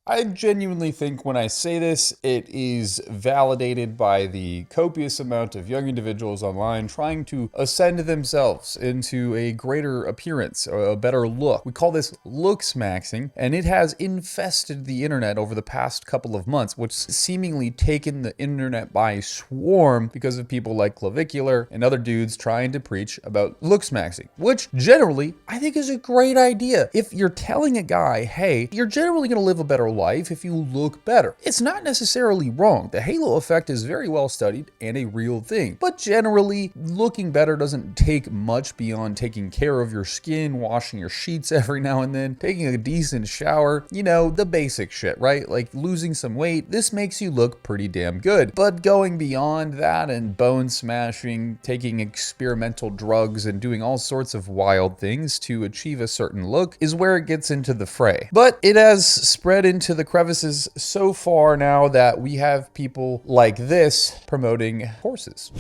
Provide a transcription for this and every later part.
I genuinely think when I say this, it is validated by the copious amount of young individuals online trying to ascend themselves into a greater appearance, or a better look. We call this looksmaxxing, and it has infested the internet over the past couple of months, which seemingly taken the internet by swarm because of people like Clavicular and other dudes trying to preach about looksmaxxing, which generally I think is a great idea. If you're telling a guy, hey, you're generally going to live a better life if you look better, it's not necessarily wrong. The halo effect is very well studied and a real thing, but generally looking better doesn't take much beyond taking care of your skin, washing your sheets every now and then, taking a decent shower, you know, the basic shit, right? Like losing some weight. This makes you look pretty damn good. But going beyond that and bone smashing, taking experimental drugs and doing all sorts of wild things to achieve a certain look is where it gets into the fray. But it has spread into the crevices so far now that we have people like this promoting courses.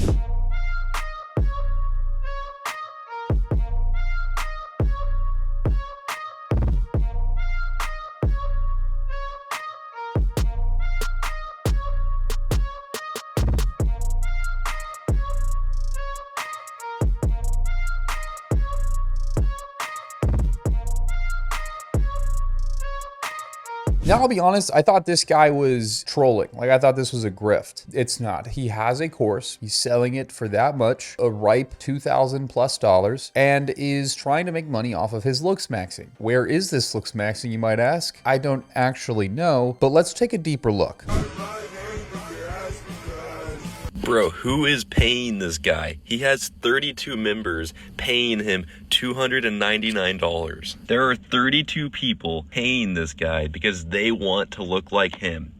Now, I'll be honest, I thought this guy was trolling. Like, I thought this was a grift. It's not. He has a course. He's selling it for that much, a ripe $2,000+, and is trying to make money off of his looksmaxxing. Where is this looksmaxxing, you might ask? I don't actually know, but let's take a deeper look. Bro, who is paying this guy? He has 32 members paying him $299. There are 32 people paying this guy because they want to look like him.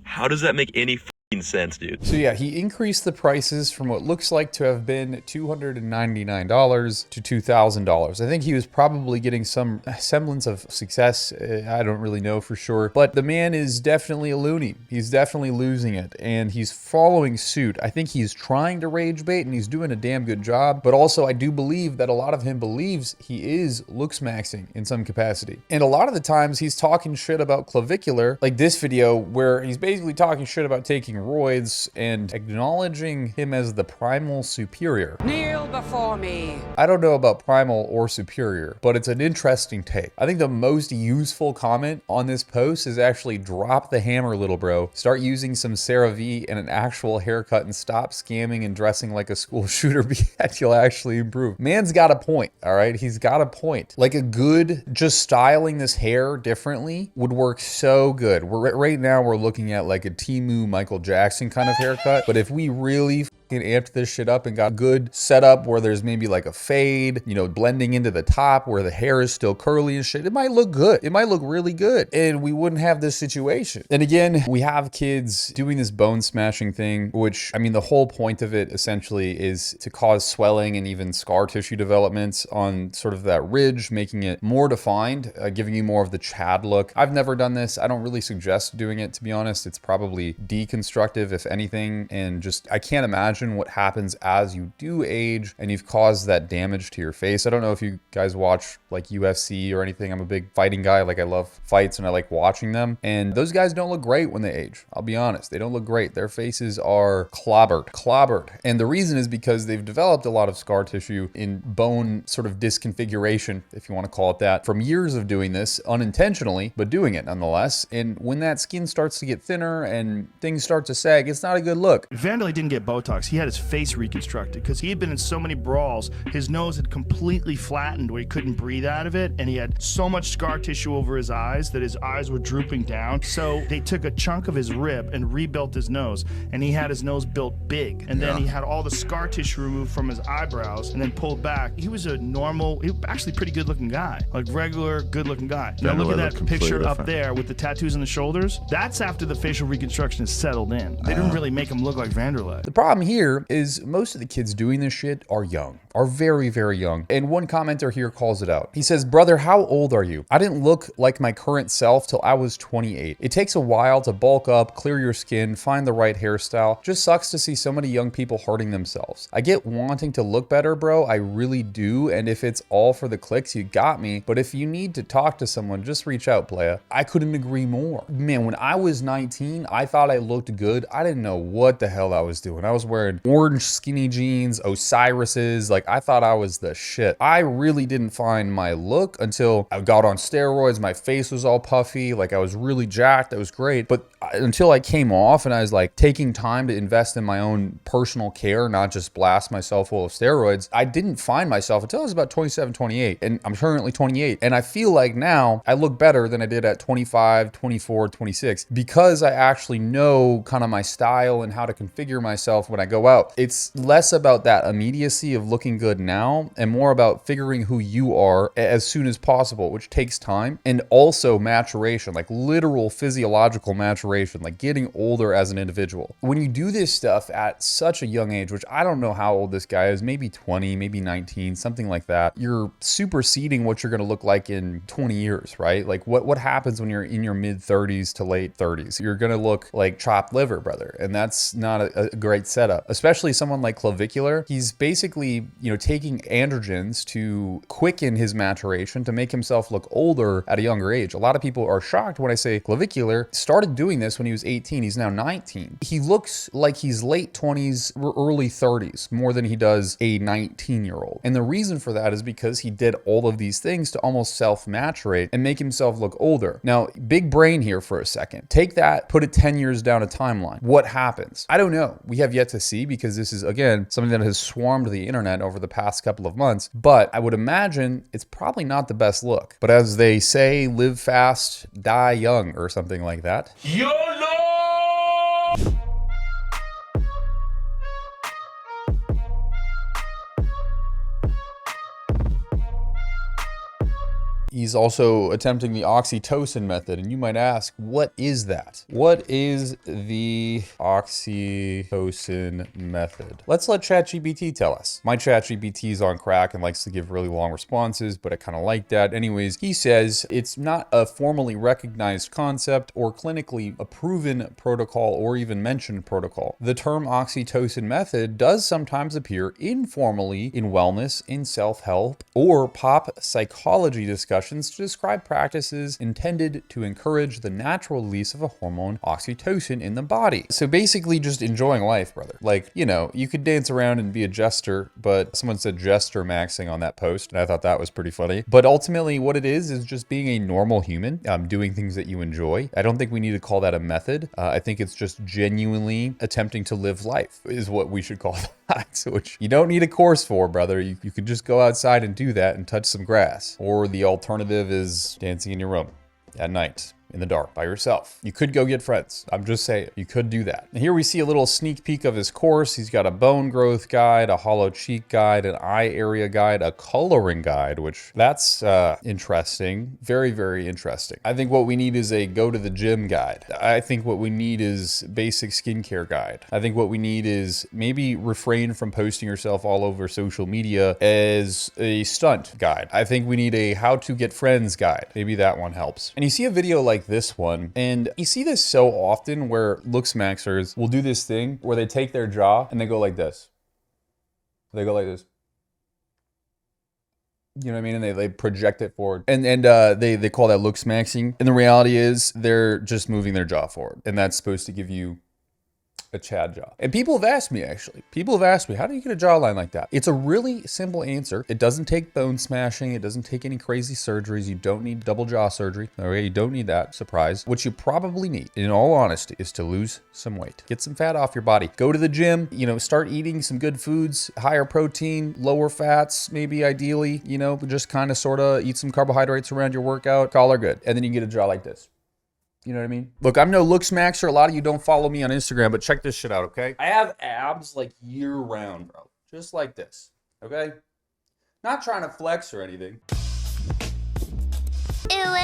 How does that make any sense, dude? So yeah, he increased the prices from what looks like to have been $299 to $2,000. I think he was probably getting some semblance of success. I don't really know for sure, but the man is definitely a loony. He's definitely losing it, and he's following suit. I think he's trying to rage bait, and he's doing a damn good job, but also I do believe that a lot of him believes he is looksmaxxing in some capacity. And a lot of the times he's talking shit about Clavicular, like this video where he's basically talking shit about taking roids and acknowledging him as the primal superior. Kneel before me. I don't know about primal or superior, but it's an interesting take. I think the most useful comment on this post is actually drop the hammer, little bro. Start using some CeraVe and an actual haircut and stop scamming and dressing like a school shooter because you'll actually improve. Man's got a point, all right? He's got a point. Like a good, just styling this hair differently would work so good. Right now we're looking at like a Temu Michael Jackson kind of haircut, but if we really amped this shit up and got good setup where there's maybe like a fade, you know, blending into the top where the hair is still curly and shit, it might look good. It might look really good, and we wouldn't have this situation. And again, we have kids doing this bone smashing thing, which, I mean, the whole point of it essentially is to cause swelling and even scar tissue developments on sort of that ridge, making it more defined, giving you more of the Chad look. I've never done this. I don't really suggest doing it, to be honest. It's probably deconstructive, if anything, and just, I can't imagine what happens as you do age and you've caused that damage to your face. I don't know if you guys watch like UFC or anything. I'm a big fighting guy. Like, I love fights and I like watching them, and those guys don't look great when they age. I'll be honest, they don't look great. Their faces are clobbered. And the reason is because they've developed a lot of scar tissue in bone sort of disconfiguration, if you want to call it that, from years of doing this unintentionally, but doing it nonetheless. And when that skin starts to get thinner and things start to sag, it's not a good look. Vanderlei didn't get Botox. He had his face reconstructed because he had been in so many brawls. His nose had completely flattened where he couldn't breathe out of it, and he had so much scar tissue over his eyes that his eyes were drooping down. So they took a chunk of his rib and rebuilt his nose, and he had his nose built big. And then he had all the scar tissue removed from his eyebrows and then pulled back. He was a normal, actually pretty good looking guy, like regular good looking guy. Now look at that picture up there with the tattoos on the shoulders. That's after the facial reconstruction is settled in. They didn't really make him look like Vanderlei. The problem here is most of the kids doing this shit are young. are very, very young. And one commenter here calls it out. He says, brother, how old are you? I didn't look like my current self till I was 28. It takes a while to bulk up, clear your skin, find the right hairstyle. Just sucks to see so many young people hurting themselves. I get wanting to look better, bro. I really do. And if it's all for the clicks, you got me. But if you need to talk to someone, just reach out, playa. I couldn't agree more. Man, when I was 19, I thought I looked good. I didn't know what the hell I was doing. I was wearing orange skinny jeans, Osiris's. Like, I thought I was the shit. I really didn't find my look until I got on steroids. My face was all puffy. Like, I was really jacked. That was great. But until I came off and I was like taking time to invest in my own personal care, not just blast myself full of steroids, I didn't find myself until I was about 27, 28. And I'm currently 28. And I feel like now I look better than I did at 25, 24, 26 because I actually know kind of my style and how to configure myself when I go out. It's less about that immediacy of looking good now and more about figuring who you are as soon as possible, which takes time, and also maturation, like literal physiological maturation, like getting older as an individual. When you do this stuff at such a young age, which I don't know how old this guy is, maybe 20, maybe 19, something like that, you're superseding what you're going to look like in 20 years, right? Like what happens when you're in your mid 30s to late 30s? You're going to look like chopped liver, brother. And that's not a great setup, especially someone like Clavicular. He's basically, taking androgens to quicken his maturation to make himself look older at a younger age. A lot of people are shocked when I say Clavicular started doing this when he was 18. He's now 19. He looks like he's late 20s or early 30s more than he does a 19-year-old. And the reason for that is because he did all of these things to almost self-maturate and make himself look older. Now, big brain here for a second. Take that, put it 10 years down a timeline. What happens? I don't know. We have yet to see because this is, again, something that has swarmed the internet over the past couple of months. But I would imagine it's probably not the best look. But as they say, live fast, die young, or something like that. YOLO! He's also attempting the oxytocin method, and you might ask, what is that? What is the oxytocin method? Let's let ChatGPT tell us. My ChatGPT is on crack and likes to give really long responses, but I kind of like that. Anyways, he says it's not a formally recognized concept or clinically a proven protocol or even mentioned protocol. The term oxytocin method does sometimes appear informally in wellness, in self-help, or pop psychology discussions to describe practices intended to encourage the natural release of a hormone, oxytocin, in the body. So basically just enjoying life, brother. Like, you could dance around and be a jester, but someone said jester maxing on that post, and I thought that was pretty funny. But ultimately what it is just being a normal human, doing things that you enjoy. I don't think we need to call that a method. I think it's just genuinely attempting to live life is what we should call that, which you don't need a course for, brother. You could just go outside and do that and touch some grass. Or the alternative is dancing in your room at night in the dark by yourself. You could go get friends. I'm just saying, you could do that. And here we see a little sneak peek of his course. He's got a bone growth guide, a hollow cheek guide, an eye area guide, a coloring guide, which that's interesting. Very, very interesting. I think what we need is a go to the gym guide. I think what we need is basic skincare guide. I think what we need is maybe refrain from posting yourself all over social media as a stunt guide. I think we need a how to get friends guide. Maybe that one helps. And you see a video like this one, and you see this so often where Looksmaxxers will do this thing where they take their jaw and they go like this. They go like this. You know what I mean? And they project it forward. And they call that Looksmaxxing. And the reality is they're just moving their jaw forward. And that's supposed to give you a Chad jaw. And people have asked me, actually. People have asked me, how do you get a jawline like that? It's a really simple answer. It doesn't take bone smashing. It doesn't take any crazy surgeries. You don't need double jaw surgery. Okay, you don't need that. Surprise. What you probably need, in all honesty, is to lose some weight. Get some fat off your body. Go to the gym, start eating some good foods, higher protein, lower fats, maybe ideally, just kind of sort of eat some carbohydrates around your workout. Call her good. And then you can get a jaw like this. You know what I mean? Look, I'm no Looksmaxxer. A lot of you don't follow me on Instagram, but check this shit out, okay? I have abs like year round, bro. Just like this, okay? Not trying to flex or anything. Ooh,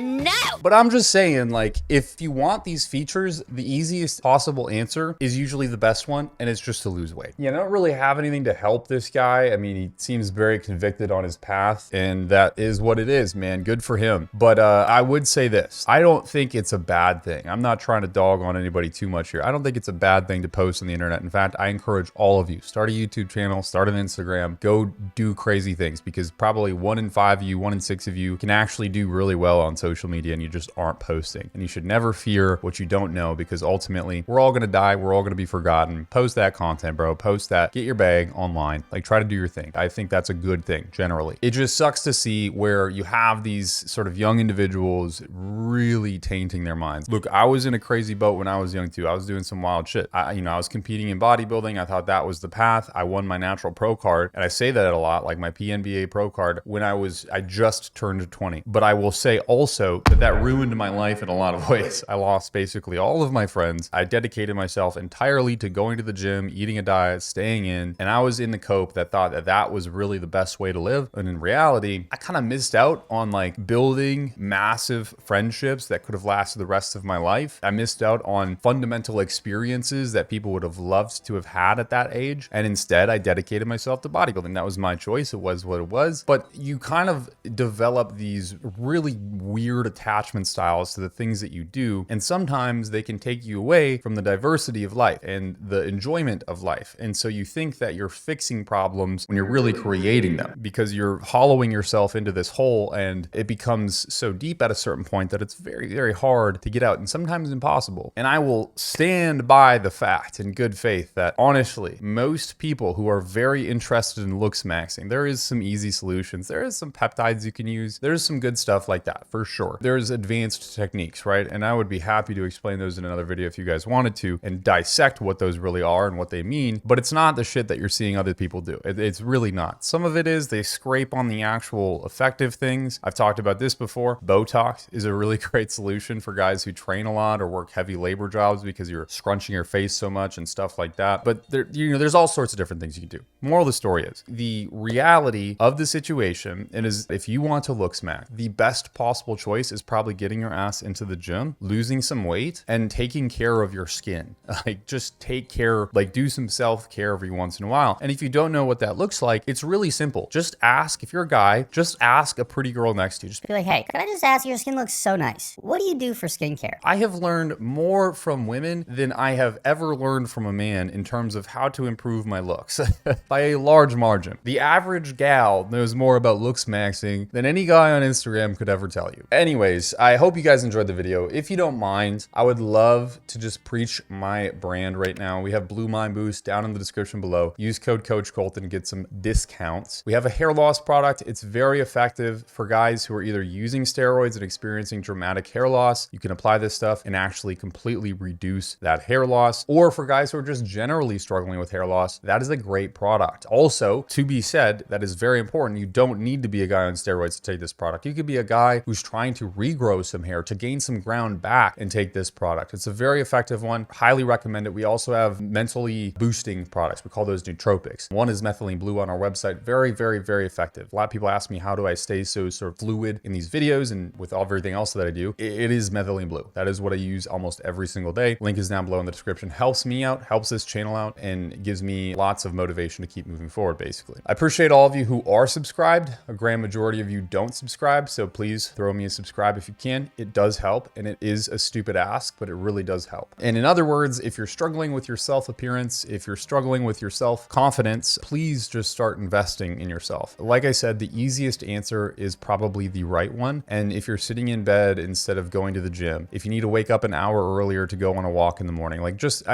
No! But I'm just saying, like, if you want these features, the easiest possible answer is usually the best one, and it's just to lose weight. Yeah, I don't really have anything to help this guy. I mean, he seems very convicted on his path, and that is what it is, man. Good for him. But I would say this. I don't think it's a bad thing. I'm not trying to dog on anybody too much here. I don't think it's a bad thing to post on the internet. In fact, I encourage all of you, start a YouTube channel, start an Instagram, go do crazy things, because probably 1 in 5 of you, 1 in 6 of you can actually do really well on social media, and you just aren't posting. And you should never fear what you don't know, because ultimately we're all going to die. We're all going to be forgotten. Post that content, bro. Post that. Get your bag online. Like, try to do your thing. I think that's a good thing generally. It just sucks to see where you have these sort of young individuals really tainting their minds. Look, I was in a crazy boat when I was young too. I was doing some wild shit. I was competing in bodybuilding. I thought that was the path. I won my natural pro card, and I say that a lot, like my PNBA pro card, when I just turned 20. But I will say also that ruined my life in a lot of ways. I lost basically all of my friends. I dedicated myself entirely to going to the gym, eating a diet, staying in, and I was in the cope that thought that that was really the best way to live. And in reality, I kind of missed out on like building massive friendships that could have lasted the rest of my life. I missed out on fundamental experiences that people would have loved to have had at that age. And instead, I dedicated myself to bodybuilding. That was my choice. It was what it was. But you kind of develop these really weird attachment styles to the things that you do. And sometimes they can take you away from the diversity of life and the enjoyment of life. And so you think that you're fixing problems when you're really creating them, because you're hollowing yourself into this hole, and it becomes so deep at a certain point that it's very, very hard to get out, and sometimes impossible. And I will stand by the fact in good faith that honestly, most people who are very interested in looksmaxing, there is some easy solutions. There is some peptides you can use. There's some good stuff like that for sure. There's advanced techniques, right? And I would be happy to explain those in another video if you guys wanted to, and dissect what those really are and what they mean. But it's not the shit that you're seeing other people do. It's really not. Some of it is they scrape on the actual effective things. I've talked about this before. Botox is a really great solution for guys who train a lot or work heavy labor jobs because you're scrunching your face so much and stuff like that. But there's all sorts of different things you can do. Moral of the story is the reality of the situation, and is if you want to look smack, the best possible choice is probably getting your ass into the gym, losing some weight, and taking care of your skin. Like, just take care, like do some self-care every once in a while. And if you don't know what that looks like, it's really simple. Just ask, if you're a guy, just ask a pretty girl next to you. Just be like, hey, can I just ask, your skin looks so nice. What do you do for skincare? I have learned more from women than I have ever learned from a man in terms of how to improve my looks by a large margin. The average gal knows more about looksmaxing than any guy on Instagram could ever tell you. Anyways, I hope you guys enjoyed the video. If you don't mind, I would love to just preach my brand right now. We have Blue Mind Boost down in the description below. Use code Coachkolton to get some discounts. We have a hair loss product. It's very effective for guys who are either using steroids and experiencing dramatic hair loss. You can apply this stuff and actually completely reduce that hair loss. Or for guys who are just generally struggling with hair loss, that is a great product. Also, to be said, that is very important. You don't need to be a guy on steroids to take this product. You could be a guy who's trying to regrow some hair, to gain some ground back, and take this product. It's a very effective one. Highly recommend it. We also have mentally boosting products. We call those nootropics. One is methylene blue on our website. Very, very, very effective. A lot of people ask me, how do I stay so sort of fluid in these videos and with everything else that I do? It is methylene blue. That is what I use almost every single day. Link is down below in the description. Helps me out, helps this channel out, and gives me lots of motivation to keep moving forward, basically. I appreciate all of you who are subscribed. A grand majority of you don't subscribe, so please throw me a subscribe if you can. It does help, and it is a stupid ask, but it really does help. And in other words, if you're struggling with your self-appearance, if you're struggling with your self-confidence, please just start investing in yourself. Like I said, the easiest answer is probably the right one. And if you're sitting in bed instead of going to the gym, if you need to wake up an hour earlier to go on a walk in the morning, like just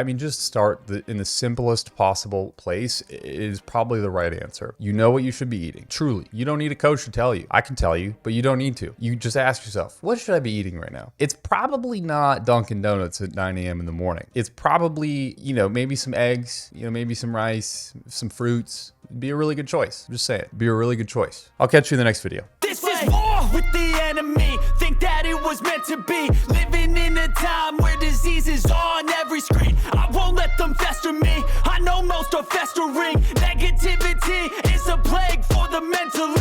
start in the simplest possible place is probably the right answer. You know what you should be eating. Truly, you don't need a coach to tell you. I can tell you, but you don't need to. You just ask yourself, what should I be eating right now? It's probably not Dunkin' Donuts at 9 a.m. in the morning. It's probably, maybe some eggs, maybe some rice, some fruits. Be a really good choice. I'm just saying, be a really good choice. I'll catch you in the next video. This is war with the enemy. Think that it was meant to be. Living in a time where disease is on every screen. I won't let them fester me. I know most are festering. Negativity is a plague for the mentally.